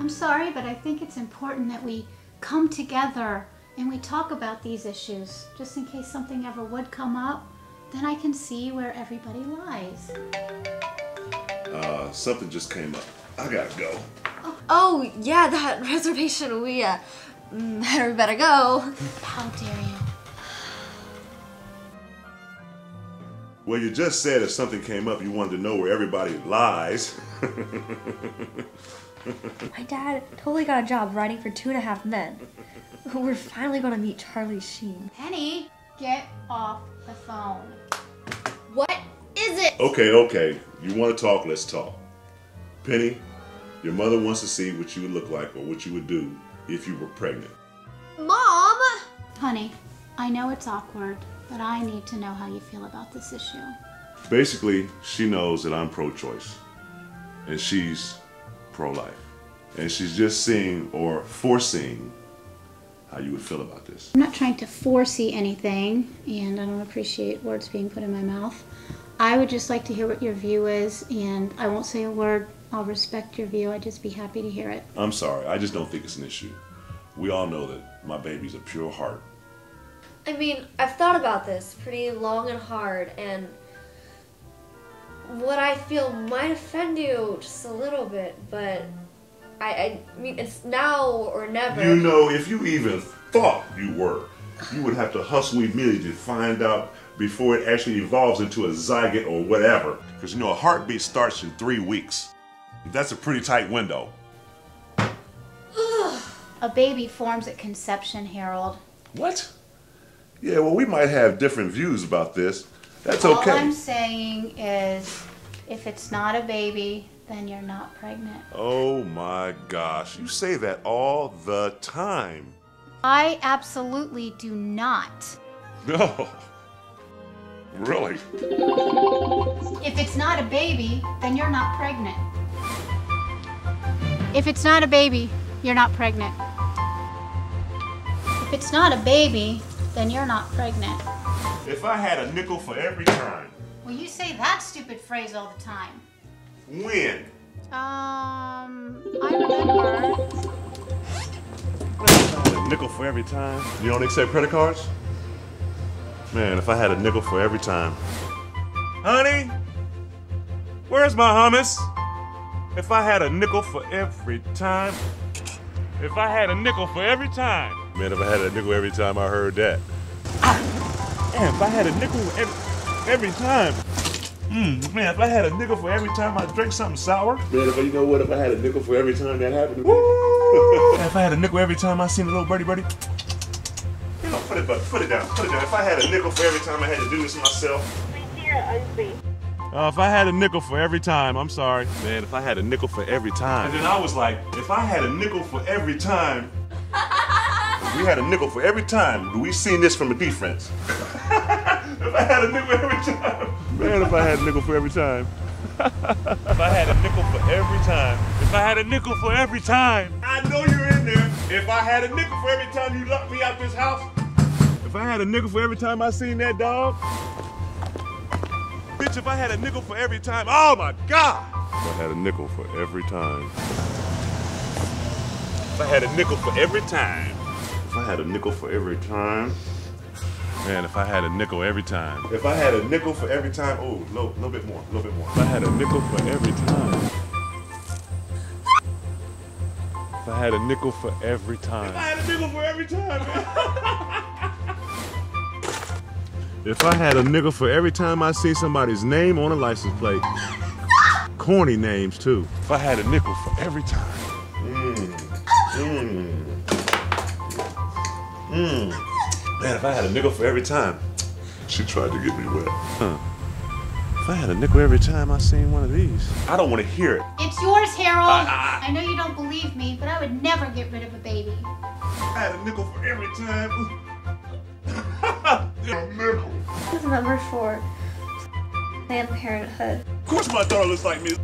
I'm sorry, but I think it's important that we come together and we talk about these issues, just in case something ever would come up. Then I can see where everybody lies. Something just came up. I gotta go. Oh, yeah, that reservation. We better go. How dare you? Well, you just said if something came up, you wanted to know where everybody lies. My dad totally got a job writing for 2.5 Men. We're finally gonna meet Charlie Sheen. Penny, get off the phone. What is it? Okay. You want to talk? Let's talk. Penny, your mother wants to see what you would look like or what you would do if you were pregnant. Mom! Honey, I know it's awkward, but I need to know how you feel about this issue. Basically, she knows that I'm pro-choice and she's pro-life. And she's just seeing or foreseeing how you would feel about this. I'm not trying to foresee anything, and I don't appreciate words being put in my mouth. I would just like to hear what your view is, and I won't say a word. I'll respect your view. I'd just be happy to hear it. I'm sorry. I just don't think it's an issue. We all know that my baby's a pure heart. I mean, I've thought about this pretty long and hard, and what I feel might offend you just a little bit, but I mean, it's now or never. You know, if you even thought you were, you would have to hustle immediately to find out before it actually evolves into a zygote or whatever. Because you know, a heartbeat starts in 3 weeks. That's a pretty tight window. A baby forms at conception, Harold. What? Yeah, well, we might have different views about this. That's okay. All I'm saying is, if it's not a baby, then you're not pregnant. Oh my gosh, you say that all the time. I absolutely do not. No. Really? If it's not a baby, then you're not pregnant. If it's not a baby, you're not pregnant. If it's not a baby, then you're not pregnant. If I had a nickel for every time. Well, you say that stupid phrase all the time. When? I remember. A nickel for every time. You don't accept credit cards? Man, if I had a nickel for every time. Honey, where's my hummus? If I had a nickel for every time. If I had a nickel for every time. Man, if I had a nickel every time I heard that. Man, if I had a nickel every time. Man, if I had a nickel for every time I drank something sour. Man, if you know what? If I had a nickel for every time that happened to me. If I had a nickel every time I seen a little birdie. You know, put it down. If I had a nickel for every time I had to do this myself. If I had a nickel for every time, I'm sorry. Man, if I had a nickel for every time. And then I was like, if I had a nickel for every time. If we had a nickel for every time, we seen this from the defense. If I had a nickel every time. Man, if I had a nickel for every time. If I had a nickel for every time. If I had a nickel for every time. I know you're in there. If I had a nickel for every time you locked me out this house. If I had a nickel for every time I seen that dog. Bitch, if I had a nickel for every time. Oh my God. If I had a nickel for every time. If I had a nickel for every time. If I had a nickel for every time. Man, if I had a nickel every time. If I had a nickel for every time. Oh, a little bit more. If I had a nickel for every time. If I had a nickel for every time. If I had a nickel for every time, man. If I had a nickel for every time I see somebody's name on a license plate. Corny names, too. If I had a nickel for every time. Man, if I had a nickel for every time. She tried to get me wet. If I had a nickel every time I seen one of these. I don't want to hear it. It's yours, Harold. I know you don't believe me, but I would never get rid of a baby. I had a nickel for every time. A nickel. This is number 4. Planned Parenthood. Of course my daughter looks like me.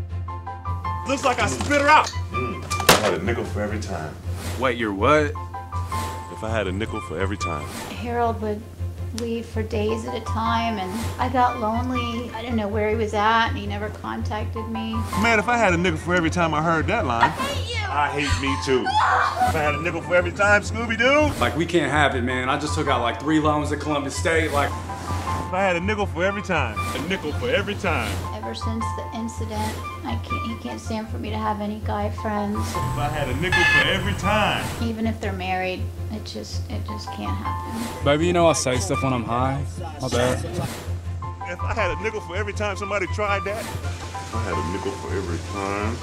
Looks like I spit her out. I had a nickel for every time. Wait, you're what? If I had a nickel for every time. Harold would leave for days at a time, and I got lonely. I didn't know where he was at, and he never contacted me. Man, if I had a nickel for every time I heard that line. I hate you! I hate me too. If I had a nickel for every time, Scooby-Doo. Like, we can't have it, man. I just took out like 3 loans at Columbus State. Like, if I had a nickel for every time. A nickel for every time. Ever since the incident, he can't stand for me to have any guy friends. If I had a nickel for every time. Even if they're married, it just can't happen. baby, you know I say stuff when I'm high. My bad. If I had a nickel for every time somebody tried that. If I had a nickel for every time.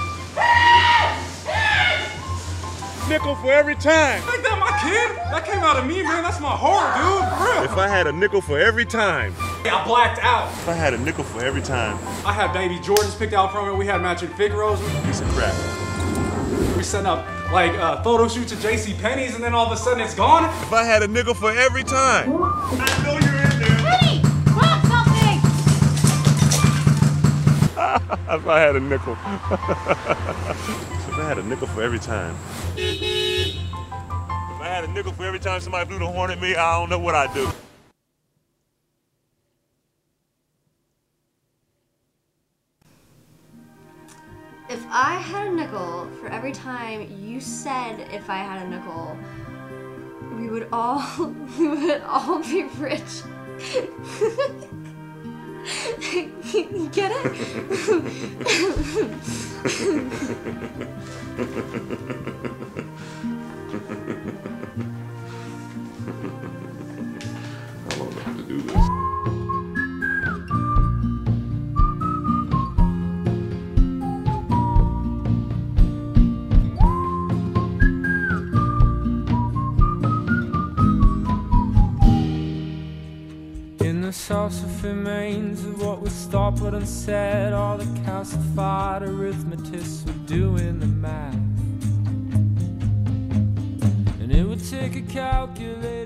Nickel for every time. Ain't that my kid? That came out of me, man. That's my heart, dude. For real. If I had a nickel for every time. I blacked out. If I had a nickel for every time. I had baby Jordans picked out from it. We had matching Figaros. Piece of crap. We setting up like photo shoots at JCPenney's, and then all of a sudden it's gone. If I had a nickel for every time. I know you're in there. Hey, drop something! If I had a nickel. If I had a nickel for every time. If I had a nickel for every time somebody blew the horn at me, I don't know what I'd do. If I had a nickel for every time you said if I had a nickel, we would all be rich. Get it? I don't know how to do this. In the saucer remains of what was thought but unsaid, all the calcified arithmetists were doing the math. And it would take a calculator